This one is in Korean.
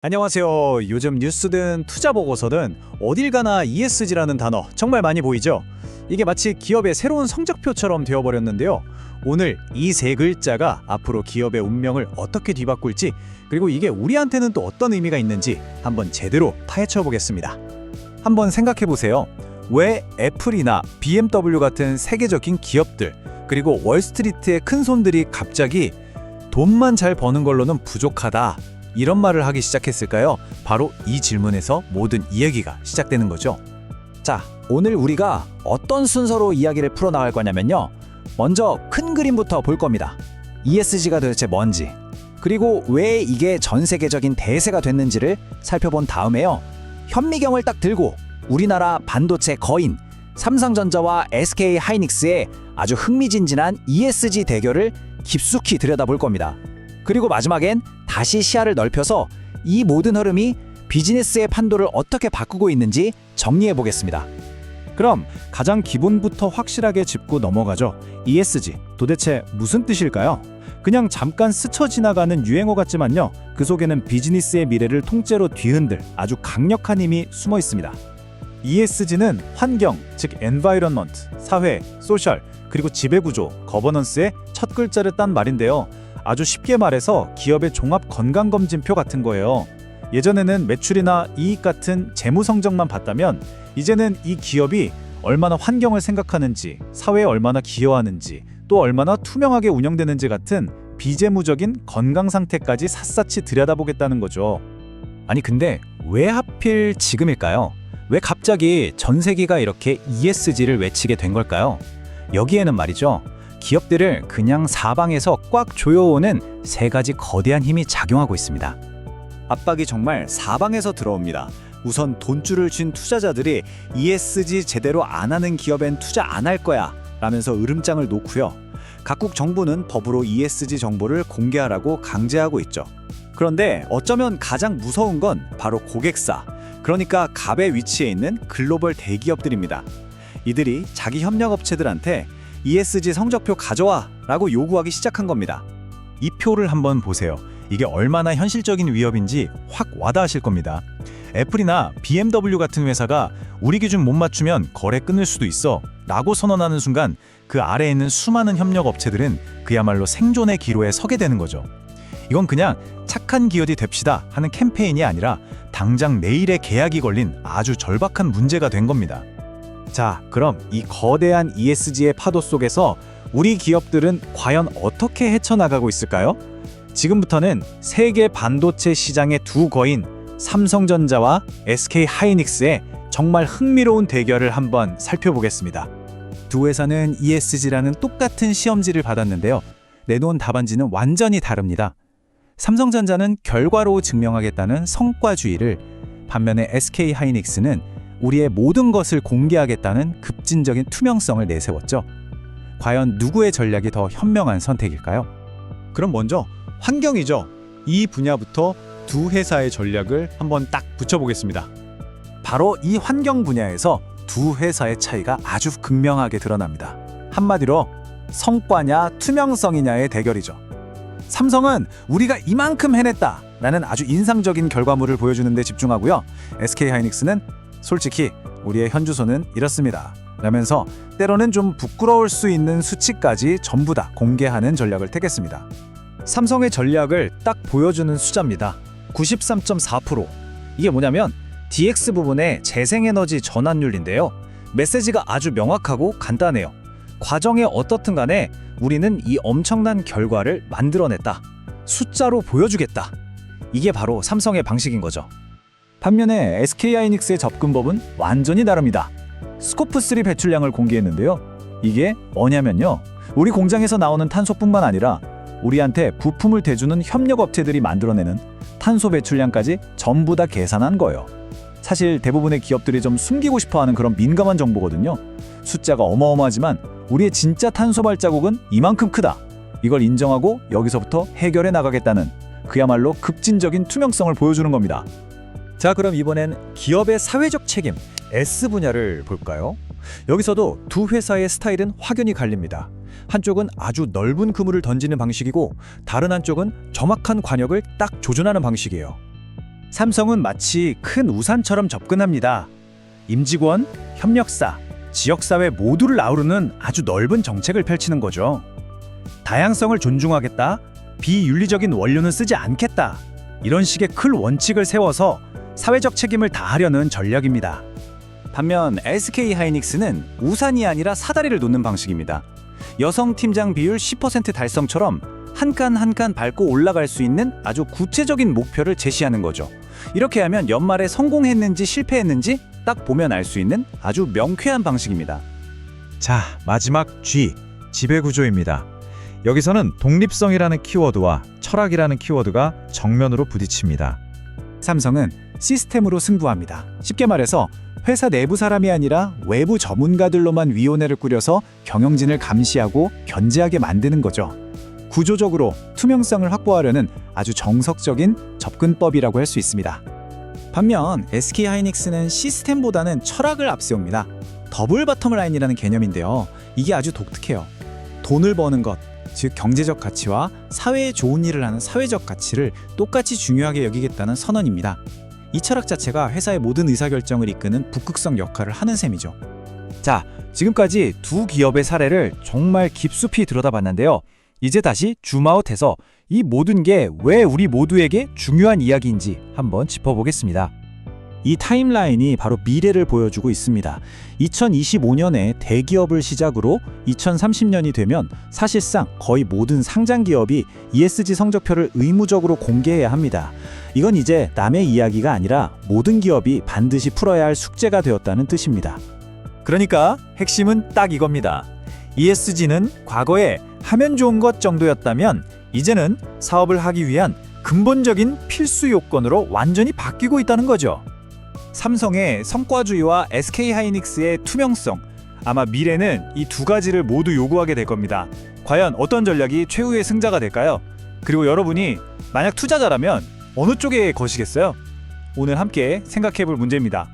안녕하세요. 요즘 뉴스든 투자 보고서든 어딜 가나 ESG라는 단어 정말 많이 보이죠? 이게 마치 기업의 새로운 성적표처럼 되어버렸는데요. 오늘 이 세 글자가 앞으로 기업의 운명을 어떻게 뒤바꿀지, 그리고 이게 우리한테는 또 어떤 의미가 있는지 한번 제대로 파헤쳐 보겠습니다. 한번 생각해 보세요. 왜 애플이나 BMW 같은 세계적인 기업들, 그리고 월스트리트의 큰 손들이 갑자기 돈만 잘 버는 걸로는 부족하다, 이런 말을 하기 시작했을까요? 바로 이 질문에서 모든 이야기가 시작되는 거죠. 자, 오늘 우리가 어떤 순서로 이야기를 풀어나갈 거냐면요. 먼저 큰 그림부터 볼 겁니다. ESG가 도대체 뭔지, 그리고 왜 이게 전 세계적인 대세가 됐는지를 살펴본 다음에요. 현미경을 딱 들고 우리나라 반도체 거인 삼성전자와 SK하이닉스의 아주 흥미진진한 ESG 대결을 깊숙이 들여다볼 겁니다. 그리고 마지막엔 다시 시야를 넓혀서 이 모든 흐름이 비즈니스의 판도를 어떻게 바꾸고 있는지 정리해 보겠습니다. 그럼 가장 기본부터 확실하게 짚고 넘어가죠. ESG, 도대체 무슨 뜻일까요? 그냥 잠깐 스쳐 지나가는 유행어 같지만요. 그 속에는 비즈니스의 미래를 통째로 뒤흔들 아주 강력한 힘이 숨어 있습니다. ESG는 환경, 즉 environment, 사회, 소셜, 그리고 지배구조, 거버넌스의 첫 글자를 딴 말인데요. 아주 쉽게 말해서 기업의 종합 건강검진표 같은 거예요. 예전에는 매출이나 이익 같은 재무 성적만 봤다면 이제는 이 기업이 얼마나 환경을 생각하는지, 사회에 얼마나 기여하는지, 또 얼마나 투명하게 운영되는지 같은 비재무적인 건강 상태까지 샅샅이 들여다보겠다는 거죠. 아니 근데 왜 하필 지금일까요? 왜 갑자기 전 세계가 이렇게 ESG를 외치게 된 걸까요? 여기에는 말이죠. 기업들을 그냥 사방에서 꽉 조여오는 세 가지 거대한 힘이 작용하고 있습니다. 압박이 정말 사방에서 들어옵니다. 우선 돈줄을 쥔 투자자들이 ESG 제대로 안 하는 기업엔 투자 안 할 거야 라면서 으름장을 놓고요. 각국 정부는 법으로 ESG 정보를 공개하라고 강제하고 있죠. 그런데 어쩌면 가장 무서운 건 바로 고객사, 그러니까 갑의 위치에 있는 글로벌 대기업들입니다. 이들이 자기 협력업체들한테 ESG 성적표 가져와 라고 요구하기 시작한 겁니다. 이 표를 한번 보세요. 이게 얼마나 현실적인 위협인지 확 와닿으실 겁니다. 애플이나 BMW 같은 회사가 우리 기준 못 맞추면 거래 끊을 수도 있어 라고 선언하는 순간 그 아래에 있는 수많은 협력업체들은 그야말로 생존의 기로에 서게 되는 거죠. 이건 그냥 착한 기업이 됩시다 하는 캠페인이 아니라 당장 내일의 계약이 걸린 아주 절박한 문제가 된 겁니다. 자, 그럼 이 거대한 ESG의 파도 속에서 우리 기업들은 과연 어떻게 헤쳐나가고 있을까요? 지금부터는 세계 반도체 시장의 두 거인 삼성전자와 SK하이닉스의 정말 흥미로운 대결을 한번 살펴보겠습니다. 두 회사는 ESG라는 똑같은 시험지를 받았는데요. 내놓은 답안지는 완전히 다릅니다. 삼성전자는 결과로 증명하겠다는 성과주의를, 반면에 SK하이닉스는 우리의 모든 것을 공개하겠다는 급진적인 투명성을 내세웠죠. 과연 누구의 전략이 더 현명한 선택일까요? 그럼 먼저 환경이죠. 이 분야부터 두 회사의 전략을 한번 딱 붙여보겠습니다. 바로 이 환경 분야에서 두 회사의 차이가 아주 극명하게 드러납니다. 한마디로 성과냐 투명성이냐의 대결이죠. 삼성은 우리가 이만큼 해냈다 라는 아주 인상적인 결과물을 보여주는 데 집중하고요. SK하이닉스는 솔직히 우리의 현주소는 이렇습니다 라면서 때로는 좀 부끄러울 수 있는 수치까지 전부 다 공개하는 전략을 택했습니다. 삼성의 전략을 딱 보여주는 숫자입니다. 93.4%. 이게 뭐냐면 DX 부분의 재생에너지 전환율인데요. 메시지가 아주 명확하고 간단해요. 과정에 어떻든 간에 우리는 이 엄청난 결과를 만들어냈다. 숫자로 보여주겠다. 이게 바로 삼성의 방식인 거죠. 반면에 SK하이닉스의 접근법은 완전히 다릅니다. 스코프3 배출량을 공개했는데요. 이게 뭐냐면요. 우리 공장에서 나오는 탄소뿐만 아니라 우리한테 부품을 대주는 협력업체들이 만들어내는 탄소 배출량까지 전부 다 계산한 거예요. 사실 대부분의 기업들이 좀 숨기고 싶어하는 그런 민감한 정보거든요. 숫자가 어마어마하지만 우리의 진짜 탄소 발자국은 이만큼 크다. 이걸 인정하고 여기서부터 해결해 나가겠다는 그야말로 급진적인 투명성을 보여주는 겁니다. 자, 그럼 이번엔 기업의 사회적 책임, S 분야를 볼까요? 여기서도 두 회사의 스타일은 확연히 갈립니다. 한쪽은 아주 넓은 그물을 던지는 방식이고 다른 한쪽은 정확한 관역을 딱 조준하는 방식이에요. 삼성은 마치 큰 우산처럼 접근합니다. 임직원, 협력사, 지역사회 모두를 아우르는 아주 넓은 정책을 펼치는 거죠. 다양성을 존중하겠다, 비윤리적인 원료는 쓰지 않겠다, 이런 식의 큰 원칙을 세워서 사회적 책임을 다하려는 전략입니다. 반면 SK 하이닉스는 우산이 아니라 사다리를 놓는 방식입니다. 여성 팀장 비율 10% 달성처럼 한 칸 한 칸 밟고 올라갈 수 있는 아주 구체적인 목표를 제시하는 거죠. 이렇게 하면 연말에 성공했는지 실패했는지 딱 보면 알 수 있는 아주 명쾌한 방식입니다. 자, 마지막 G, 지배구조입니다. 여기서는 독립성이라는 키워드와 철학이라는 키워드가 정면으로 부딪힙니다. 삼성은 시스템으로 승부합니다. 쉽게 말해서 회사 내부 사람이 아니라 외부 전문가들로만 위원회를 꾸려서 경영진을 감시하고 견제하게 만드는 거죠. 구조적으로 투명성을 확보하려는 아주 정석적인 접근법이라고 할 수 있습니다. 반면 SK 하이닉스는 시스템보다는 철학을 앞세웁니다. 더블 바텀 라인이라는 개념인데요. 이게 아주 독특해요. 돈을 버는 것, 즉 경제적 가치와 사회에 좋은 일을 하는 사회적 가치를 똑같이 중요하게 여기겠다는 선언입니다. 이 철학 자체가 회사의 모든 의사결정을 이끄는 북극성 역할을 하는 셈이죠. 자, 지금까지 두 기업의 사례를 정말 깊숙이 들여다봤는데요. 이제 다시 줌아웃해서 이 모든 게 왜 우리 모두에게 중요한 이야기인지 한번 짚어보겠습니다. 이 타임라인이 바로 미래를 보여주고 있습니다. 2025년에 대기업을 시작으로 2030년이 되면 사실상 거의 모든 상장 기업이 ESG 성적표를 의무적으로 공개해야 합니다. 이건 이제 남의 이야기가 아니라 모든 기업이 반드시 풀어야 할 숙제가 되었다는 뜻입니다. 그러니까 핵심은 딱 이겁니다. ESG는 과거에 하면 좋은 것 정도였다면 이제는 사업을 하기 위한 근본적인 필수 요건으로 완전히 바뀌고 있다는 거죠. 삼성의 성과주의와 SK 하이닉스의 투명성, 아마 미래는 이 두 가지를 모두 요구하게 될 겁니다. 과연 어떤 전략이 최후의 승자가 될까요? 그리고 여러분이 만약 투자자라면 어느 쪽에 거시겠어요? 오늘 함께 생각해 볼 문제입니다.